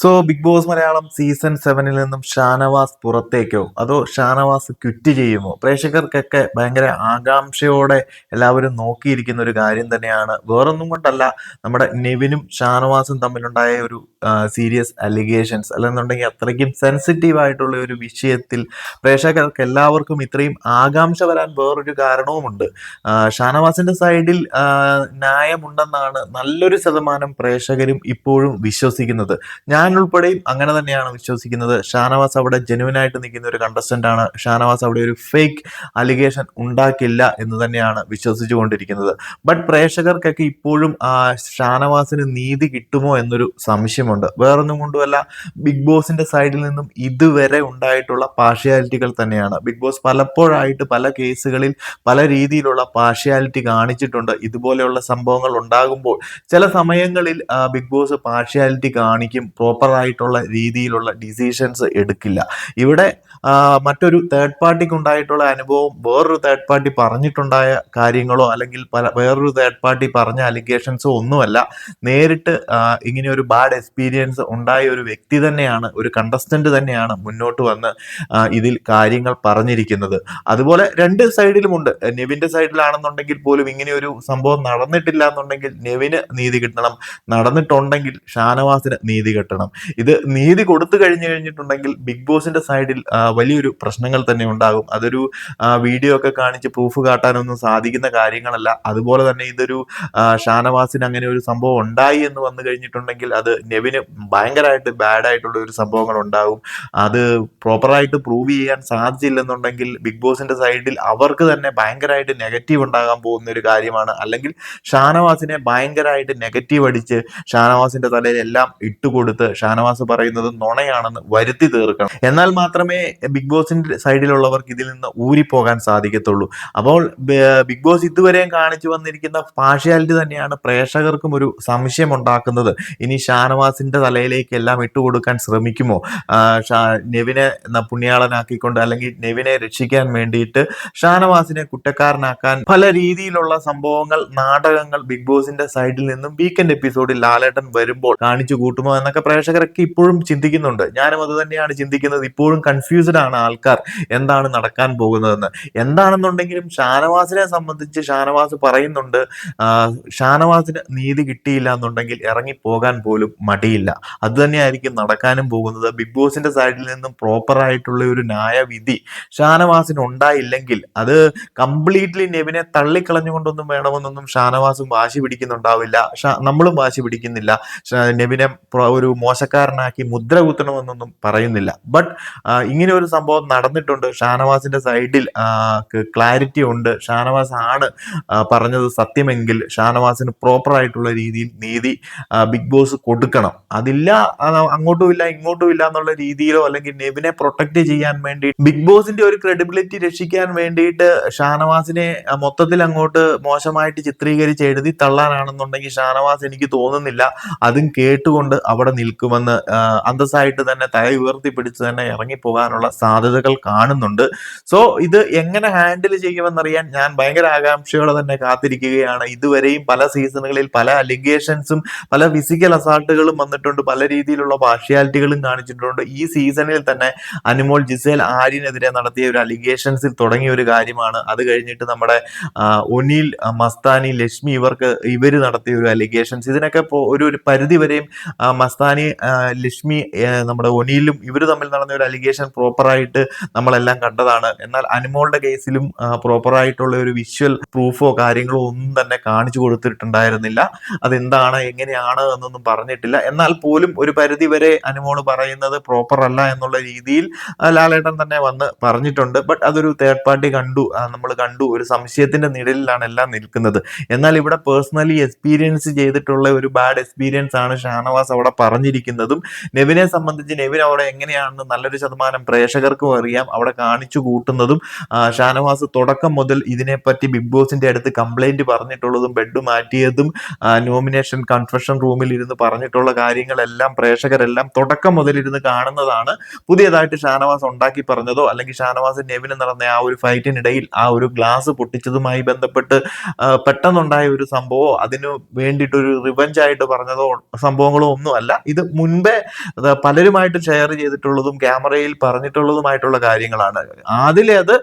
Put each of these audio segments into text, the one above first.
Big Boss Malayalam season 7-ൽ നിന്നും ഷാനവാസ് പുറത്തേക്കോ? അതോ Shanavas quit ചെയ്യുമോ? പ്രേക്ഷകർക്കൊക്കെ ഭയങ്കര ആകാംക്ഷയോടെ എല്ലാവരും നോക്കിയിരിക്കുന്ന ഒരു കാര്യം തന്നെയാണ്. വേറൊന്നും കൊണ്ടല്ല, നമ്മുടെ നെവിനും ഷാനവാസും തമ്മിലുണ്ടായ ഒരു സീരിയസ് അലിഗേഷൻസ്, അല്ലെന്നുണ്ടെങ്കിൽ അത്രയ്ക്കും സെൻസിറ്റീവ് ആയിട്ടുള്ള ഒരു വിഷയത്തിൽ പ്രേക്ഷകർക്ക് എല്ലാവർക്കും ഇത്രയും ആകാംക്ഷ വരാൻ വേറൊരു കാരണവുമുണ്ട്. ഷാനവാസിന്റെ സൈഡിൽ ന്യായമുണ്ടെന്നാണ് നല്ലൊരു ശതമാനം പ്രേക്ഷകരും ഇപ്പോഴും വിശ്വസിക്കുന്നത്. ഞാൻ ഉൾപ്പെടെയും അങ്ങനെ തന്നെയാണ് വിശ്വസിക്കുന്നത്. ഷാനവാസ് അവിടെ ജെന്യുവൻ ആയിട്ട് നിൽക്കുന്ന ഒരു കണ്ടസ്റ്റന്റ് ആണ്. ഷാനവാസ് അവിടെ ഒരു ഫേക്ക് അലിഗേഷൻ ഉണ്ടാക്കില്ല എന്ന് തന്നെയാണ് വിശ്വസിച്ചുകൊണ്ടിരിക്കുന്നത്. ബട്ട് പ്രേക്ഷകർക്കൊക്കെ ഇപ്പോഴും ഷാനവാസിന് നീതി കിട്ടുമോ എന്നൊരു സംശയമുണ്ട്. വേറൊന്നും കൊണ്ടുമല്ല, ബിഗ് ബോസിന്റെ സൈഡിൽ നിന്നും ഇതുവരെ ഉണ്ടായിട്ടുള്ള പാർഷ്യാലിറ്റികൾ തന്നെയാണ്. ബിഗ് ബോസ് പലപ്പോഴായിട്ട് പല കേസുകളിൽ പല രീതിയിലുള്ള പാർഷ്യാലിറ്റി കാണിച്ചിട്ടുണ്ട്. ഇതുപോലെയുള്ള സംഭവങ്ങൾ ഉണ്ടാകുമ്പോൾ ചില സമയങ്ങളിൽ ബിഗ് ബോസ് പാർഷ്യാലിറ്റി കാണിക്കും, പ്രോപ്പർ ആയിട്ടുള്ള രീതിയിലുള്ള ഡിസിഷൻസ് എടുക്കില്ല. ഇവിടെ മറ്റൊരു തേർഡ് പാർട്ടിക്ക് ഉണ്ടായിട്ടുള്ള അനുഭവം വേറൊരു തേർഡ് പാർട്ടി പറഞ്ഞിട്ടുണ്ടായ കാര്യങ്ങളോ അല്ലെങ്കിൽ വേറൊരു തേർഡ് പാർട്ടി പറഞ്ഞ അലിഗേഷൻസോ ഒന്നുമല്ല. നേരിട്ട് ഇങ്ങനെ ഒരു ബാഡ് എക്സ്പീരിയൻസ് ഉണ്ടായ ഒരു വ്യക്തി തന്നെയാണ്, ഒരു കണ്ടസ്റ്റന്റ് തന്നെയാണ് മുന്നോട്ട് വന്ന് ഇതിൽ കാര്യങ്ങൾ പറഞ്ഞിരിക്കുന്നത്. അതുപോലെ രണ്ട് സൈഡിലുമുണ്ട്. നെവിന്റെ സൈഡിലാണെന്നുണ്ടെങ്കിൽ പോലും ഇങ്ങനെ ഒരു സംഭവം നടന്നിട്ടില്ല എന്നുണ്ടെങ്കിൽ നെവിന് നീതി കിട്ടണം, നടന്നിട്ടുണ്ടെങ്കിൽ ഷാനവാസിന് നീതി കിട്ടണം. ഇത് നീതി കൊടുത്തു കഴിഞ്ഞിട്ടുണ്ടെങ്കിൽ ബിഗ് ബോസിന്റെ സൈഡിൽ വലിയൊരു പ്രശ്നങ്ങൾ തന്നെ ഉണ്ടാകും. അതൊരു വീഡിയോ ഒക്കെ കാണിച്ച് പ്രൂഫ് കാട്ടാനൊന്നും സാധിക്കുന്ന കാര്യങ്ങളല്ല. അതുപോലെ തന്നെ ഇതൊരു ഷാനവാസിന് അങ്ങനെ ഒരു സംഭവം ഉണ്ടായി എന്ന് വന്നു കഴിഞ്ഞിട്ടുണ്ടെങ്കിൽ അത് നെവിന് ഭയങ്കരമായിട്ട് ബാഡ് ആയിട്ടുള്ള ഒരു സംഭവങ്ങൾ ഉണ്ടാകും. അത് പ്രോപ്പറായിട്ട് പ്രൂവ് ചെയ്യാൻ സാധിച്ചില്ലെന്നുണ്ടെങ്കിൽ ബിഗ് ബോസിന്റെ സൈഡിൽ അവർക്ക് തന്നെ ഭയങ്കരമായിട്ട് നെഗറ്റീവ് ഉണ്ടാകാൻ പോകുന്ന ഒരു കാര്യമാണ്. അല്ലെങ്കിൽ ഷാനവാസിനെ ഭയങ്കരമായിട്ട് നെഗറ്റീവ് അടിച്ച് ഷാനവാസിന്റെ തലയിൽ എല്ലാം ഇട്ടുകൊടുത്ത് ഷാനവാസ് പറയുന്നത് നുണയാണെന്ന് വരുത്തി തീർക്കണം. എന്നാൽ മാത്രമേ ബിഗ് ബോസിന്റെ സൈഡിലുള്ളവർക്ക് ഇതിൽ നിന്ന് ഊരിപ്പോകാൻ സാധിക്കത്തുള്ളൂ. അപ്പോൾ ബിഗ് ബോസ് ഇതുവരെയും കാണിച്ചു വന്നിരിക്കുന്ന പാർഷ്യാലിറ്റി തന്നെയാണ് പ്രേക്ഷകർക്കും ഒരു സംശയം ഉണ്ടാക്കുന്നത്. ഇനി ഷാനവാസിന്റെ തലയിലേക്ക് എല്ലാം ഇട്ടുകൊടുക്കാൻ ശ്രമിക്കുമോ? നെവിനെ പുണ്യാളനാക്കിക്കൊണ്ട് അല്ലെങ്കിൽ നെവിനെ രക്ഷിക്കാൻ വേണ്ടിയിട്ട് ഷാനവാസിനെ കുറ്റക്കാരനാക്കാൻ പല രീതിയിലുള്ള സംഭവങ്ങൾ, നാടകങ്ങൾ ബിഗ് ബോസിന്റെ സൈഡിൽ നിന്നും വീക്കെൻഡ് എപ്പിസോഡിൽ ലാലേട്ടൻ വരുമ്പോൾ കാണിച്ചു കൂട്ടുമോ എന്നൊക്കെ പ്രേക്ഷകരൊക്കെ ഇപ്പോഴും ചിന്തിക്കുന്നുണ്ട്. ഞാനും അത് തന്നെയാണ് ചിന്തിക്കുന്നത്. ഇപ്പോഴും കൺഫ്യൂസ്ഡ് ആണ് ആൾക്കാർ, എന്താണ് നടക്കാൻ പോകുന്നതെന്ന്. എന്താണെന്നുണ്ടെങ്കിലും ഷാനവാസിനെ സംബന്ധിച്ച് ഷാനവാസ് പറയുന്നുണ്ട്, ഷാനവാസിന് നീതി കിട്ടിയില്ല എന്നുണ്ടെങ്കിൽ ഇറങ്ങിപ്പോകാൻ പോലും മടിയില്ല. അത് തന്നെയായിരിക്കും നടക്കാനും പോകുന്നത്. ബിഗ് ബോസിന്റെ സൈഡിൽ നിന്നും പ്രോപ്പർ ആയിട്ടുള്ള ഒരു ന്യായവിധി ഷാനവാസിന് ഉണ്ടായില്ലെങ്കിൽ അത് കംപ്ലീറ്റ്ലി നെവിനെ തള്ളിക്കളഞ്ഞുകൊണ്ടൊന്നും വേണമെന്നൊന്നും ഷാനവാസും വാശി പിടിക്കുന്നുണ്ടാവില്ല. നമ്മളും വാശി പിടിക്കുന്നില്ല. നെവിനെ ഒരു മോശക്കാരനാക്കി മുദ്ര കുത്തണമെന്നൊന്നും പറയുന്നില്ല. ബട്ട് ഇങ്ങനെ ഒരു സംഭവം നടന്നിട്ടുണ്ട്. ഷാനവാസിന്റെ സൈഡിൽ ക്ലാരിറ്റി ഉണ്ട്. ഷാനവാസ് ആണ് പറഞ്ഞത് സത്യമെങ്കിൽ ഷാനവാസിന് പ്രോപ്പർ ആയിട്ടുള്ള രീതിയിൽ നീതി ബിഗ് ബോസ് കൊടുക്കണം. അതില്ല, അങ്ങോട്ടും ഇല്ല ഇങ്ങോട്ടും ഇല്ല എന്നുള്ള രീതിയിലോ അല്ലെങ്കിൽ നെവിനെ പ്രൊട്ടക്ട് ചെയ്യാൻ വേണ്ടി ബിഗ് ബോസിന്റെ ഒരു ക്രെഡിബിലിറ്റി രക്ഷിക്കാൻ വേണ്ടിയിട്ട് ഷാനവാസിനെ മൊത്തത്തിൽ അങ്ങോട്ട് മോശമായിട്ട് ചിത്രീകരിച്ച് എഴുതി തള്ളാനാണെന്നുണ്ടെങ്കിൽ ഷാനവാസ് എനിക്ക് തോന്നുന്നില്ല അതും കേട്ടുകൊണ്ട് അവിടെ നിൽക്കുമെന്ന്. അന്തസ്സായിട്ട് തന്നെ തല ഉയർത്തിപ്പിടിച്ച് തന്നെ ഇറങ്ങിപ്പോകാനുള്ള സാധ്യതകൾ കാണുന്നുണ്ട്. സോ ഇത് എങ്ങനെ ഹാൻഡിൽ ചെയ്യുമെന്നറിയാൻ ഞാൻ ഭയങ്കര ആകാംക്ഷയോടെ തന്നെ കാത്തിരിക്കുകയാണ്. ഇതുവരെയും പല സീസണുകളിൽ പല അലിഗേഷൻസും പല ഫിസിക്കൽ അസാൾട്ടുകളും വന്നിട്ടുണ്ട്, പല രീതിയിലുള്ള പാർഷ്യാലിറ്റികളും കാണിച്ചിട്ടുണ്ട്. ഈ സീസണിൽ തന്നെ അനുമോൾ ജിസേൽ ആര്യനെതിരെ നടത്തിയ ഒരു അലിഗേഷൻസിൽ തുടങ്ങിയ ഒരു കാര്യമാണ്. അത് കഴിഞ്ഞിട്ട് നമ്മുടെ ഒനീൽ, മസ്താനി, ലക്ഷ്മി ഇവര് നടത്തിയ ഒരു അലിഗേഷൻസ്. ഇതിനൊക്കെ ഒരു പരിധി വരെയും മസ്താനി, ലക്ഷ്മി, നമ്മുടെ ഒനീലും ഇവര് തമ്മിൽ നടന്ന ഒരു അലിഗേഷൻ പ്രോപ്പറായിട്ട് നമ്മളെല്ലാം കണ്ടതാണ്. എന്നാൽ അനുമോളുടെ കേസിലും പ്രോപ്പറായിട്ടുള്ള ഒരു വിഷ്വൽ പ്രൂഫോ കാര്യങ്ങളോ ഒന്നും തന്നെ കാണിച്ചു കൊടുത്തിട്ടുണ്ടായിരുന്നില്ല. അതെന്താണ് എങ്ങനെയാണ് എന്നൊന്നും പറഞ്ഞിട്ടില്ല. എന്നാൽ പോലും ഒരു പരിധി വരെ അനുമോള് പറയുന്നത് പ്രോപ്പർ അല്ല എന്നുള്ള രീതിയിൽ ലാലേട്ടൻ തന്നെ വന്ന് പറഞ്ഞിട്ടുണ്ട്. ബട്ട് അതൊരു തേർഡ് പാർട്ടി നമ്മൾ കണ്ടു. ഒരു സംശയത്തിന്റെ നിഴലിലാണ് എല്ലാം നിൽക്കുന്നത്. എന്നാൽ ഇവിടെ പേഴ്സണലി എക്സ്പീരിയൻസ് ചെയ്തിട്ടുള്ള ഒരു ബാഡ് എക്സ്പീരിയൻസ് ആണ് ഷാനവാസ് അവിടെ പറഞ്ഞിരിക്കുന്നതും. നെവിനെ സംബന്ധിച്ച് നെവിൻ അവിടെ എങ്ങനെയാണെന്ന് നല്ലൊരു ശതമാനം പ്രേക്ഷകർക്കും അറിയാം. അവിടെ കാണിച്ചു കൂട്ടുന്നതും ഷാനവാസ് തുടക്കം മുതൽ ഇതിനെപ്പറ്റി ബിഗ് ബോസിന്റെ അടുത്ത് കംപ്ലൈന്റ് പറഞ്ഞിട്ടുള്ളതും ബെഡ് മാറ്റിയതും നോമിനേഷൻ കൺഫെഷൻ റൂമിൽ ഇരുന്ന് പറഞ്ഞിട്ടുള്ള കാര്യങ്ങളെല്ലാം പ്രേക്ഷകരെല്ലാം തുടക്കം മുതൽ ഇരുന്ന് കാണുന്നതാണ്. പുതിയതായിട്ട് ഷാനവാസ് ഉണ്ടാക്കി പറഞ്ഞതോ അല്ലെങ്കിൽ ഷാനവാസ് നെവിന് നടന്ന ആ ഒരു ഫൈറ്റിനിടയിൽ ആ ഒരു ഗ്ലാസ് പൊട്ടിച്ചതുമായി ബന്ധപ്പെട്ട് പെട്ടെന്നുണ്ടായ ഒരു സംഭവമോ അതിനു വേണ്ടിയിട്ടൊരു റിവഞ്ച് ആയിട്ട് പറഞ്ഞതോ സംഭവങ്ങളോ ഒന്നും അല്ല. ഇത് മുൻപേ പലരുമായിട്ട് ഷെയർ ചെയ്തിട്ടുള്ളതും ക്യാമറയിൽ പറഞ്ഞിട്ടുള്ളതുമായിട്ടുള്ള കാര്യങ്ങളാണ്. ആദിലെ അത്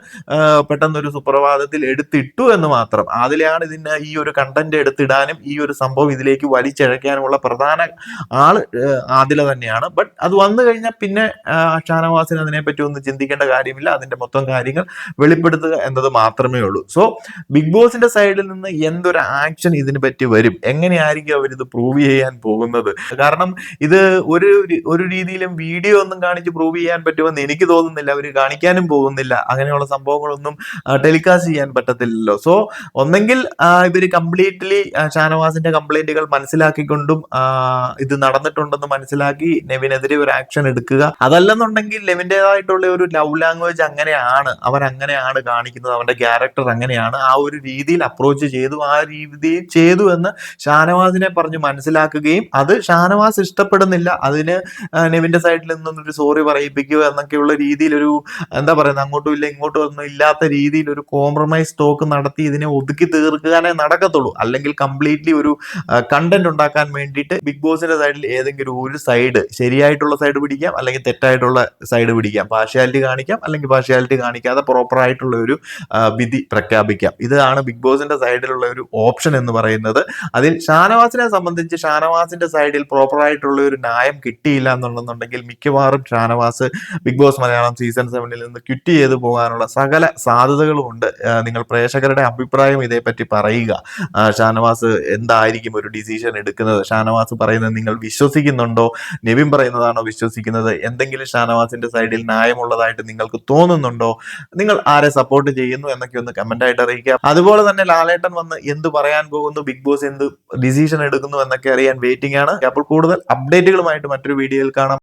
പെട്ടെന്നൊരു സുപ്രഭാതത്തിൽ എടുത്തിട്ടു എന്ന് മാത്രം. ആദിലെയാണ് ഇതിന് ഈ ഒരു കണ്ടന്റ് എടുത്തിടാനും ഈ ഒരു സംഭവം ഇതിലേക്ക് വലിച്ചിഴയ്ക്കാനുമുള്ള പ്രധാന ആള് ആദില തന്നെയാണ്. ബട്ട് അത് വന്നു കഴിഞ്ഞാൽ പിന്നെ ഷാനവാസിന് അതിനെപ്പറ്റി ഒന്നും ചിന്തിക്കേണ്ട കാര്യമില്ല. അതിന്റെ മൊത്തം കാര്യങ്ങൾ വെളിപ്പെടുത്തുക എന്നത് മാത്രമേ ഉള്ളൂ. സോ ബിഗ് ബോസിന്റെ സൈഡിൽ നിന്ന് എന്തൊരു ആക്ഷൻ ഇതിനെ പറ്റി വരും, എങ്ങനെയായിരിക്കും അവരിത് പ്രൂവ് ചെയ്യാൻ പോകുന്നത്? കാരണം ഇത് ഒരു രീതിയിലും വീഡിയോ ഒന്നും കാണിച്ച് പ്രൂവ് ചെയ്യാൻ പറ്റുമെന്ന് എനിക്ക് തോന്നുന്നില്ല. അവർ കാണിക്കാനും പോകുന്നില്ല. അങ്ങനെയുള്ള സംഭവങ്ങളൊന്നും ടെലികാസ്റ്റ് ചെയ്യാൻ പറ്റത്തില്ലല്ലോ. സോ ഒന്നെങ്കിൽ ഇവര് കംപ്ലീറ്റ്ലി ഷാനവാസിന്റെ കംപ്ലൈന്റുകൾ മനസ്സിലാക്കിക്കൊണ്ടും ഇത് നടന്നിട്ടുണ്ടെന്ന് മനസ്സിലാക്കി നെവിനെതിരെ ഒരു ആക്ഷൻ എടുക്കുക. അതല്ലെന്നുണ്ടെങ്കിൽ നെവിന്റേതായിട്ടുള്ള ഒരു ലവ് ലാംഗ്വേജ് അങ്ങനെയാണ്, അവൻ അങ്ങനെയാണ് കാണിക്കുന്നത്, അവന്റെ ക്യാരക്ടർ അങ്ങനെയാണ്, ആ ഒരു രീതിയിൽ അപ്രോച്ച് ചെയ്തു, ആ രീതിയിൽ ചെയ്തു എന്ന് ഷാനവാസിനെ പറഞ്ഞ് മനസ്സിലാക്കുകയും അത് ഷാനവാസ് ഇഷ്ടപ്പെടുന്നില്ല, അതിന് നെവിന്റെ സൈഡിൽ നിന്നൊരു സോറി പറയിപ്പിക്കുക എന്നൊക്കെയുള്ള രീതിയിൽ ഒരു എന്താ പറയുന്നത്, അങ്ങോട്ടും ഇല്ല ഇങ്ങോട്ടും ഒന്നും ഇല്ലാത്ത രീതിയിൽ ഒരു കോംപ്രമൈസ് ടോക്ക് നടത്തി ഇതിനെ ഒതുക്കി തീർക്കാനേ നടക്കത്തുള്ളൂ. അല്ലെങ്കിൽ കംപ്ലീറ്റ്ലി ഒരു കണ്ടന്റ് ഉണ്ടാക്കാൻ വേണ്ടിയിട്ട് ബിഗ് ബോസിന്റെ സൈഡിൽ ഏതെങ്കിലും ഒരു സൈഡ്, ശരിയായിട്ടുള്ള സൈഡ് പിടിക്കാം അല്ലെങ്കിൽ തെറ്റായിട്ടുള്ള സൈഡ് പിടിക്കാം, പാർഷ്യാലിറ്റി കാണിക്കാം അല്ലെങ്കിൽ പാർഷ്യാലിറ്റി കാണിക്കാതെ പ്രോപ്പർ ആയിട്ടുള്ള ഒരു വിധി പ്രഖ്യാപിക്കാം. ഇതാണ് ബിഗ് ബോസിന്റെ സൈഡിലുള്ള ഒരു ഓപ്ഷൻ എന്ന് പറയുന്നത്. അതിൽ ഷാനവാസിനെ സംബന്ധിച്ച് ഷാനവാസിന്റെ സൈഡിൽ പ്രോപ്പർ ആയിട്ടുള്ള ഒരു ന്യായം കിട്ടിയില്ല എന്നുണ്ടെന്നുണ്ടെങ്കിൽ മിക്കവാറും Shanavas Bigg Boss Malayalam season 7 നിന്ന് ക്വിറ്റ് ചെയ്ത് പോകാനുള്ള സകല സാധ്യതകളും ഉണ്ട്. നിങ്ങൾ പ്രേക്ഷകരുടെ അഭിപ്രായം ഇതേപ്പറ്റി പറയുക. ഷാനവാസ് എന്തായിരിക്കും ഒരു ഡിസിഷൻ എടുക്കുന്നത്? ഷാനവാസ് പറയുന്നത് നിങ്ങൾ വിശ്വസിക്കുന്നുണ്ടോ? നെവിൻ പറയുന്നതാണോ വിശ്വസിക്കുന്നത്? എന്തെങ്കിലും ഷാനവാസിന്റെ സൈഡിൽ ന്യായമുള്ളതായിട്ട് നിങ്ങൾക്ക് തോന്നുന്നുണ്ടോ? നിങ്ങൾ ആരെ സപ്പോർട്ട് ചെയ്യുന്നു എന്നൊക്കെ ഒന്ന് കമന്റ് ആയിട്ട് അറിയിക്കുക. അതുപോലെ തന്നെ ലാലേട്ടൻ വന്ന് എന്ത് പറയാൻ പോകുന്നു, ബിഗ് ബോസ് എന്ത് ഡിസിഷൻ എടുക്കുന്നു എന്നൊക്കെ അറിയാൻ വെയിറ്റിംഗ് ആണ്. അപ്പോൾ കൂടുതൽ അപ്ഡേറ്റുകളുമായിട്ട് മറ്റൊരു വീഡിയോയിൽ കാണാം.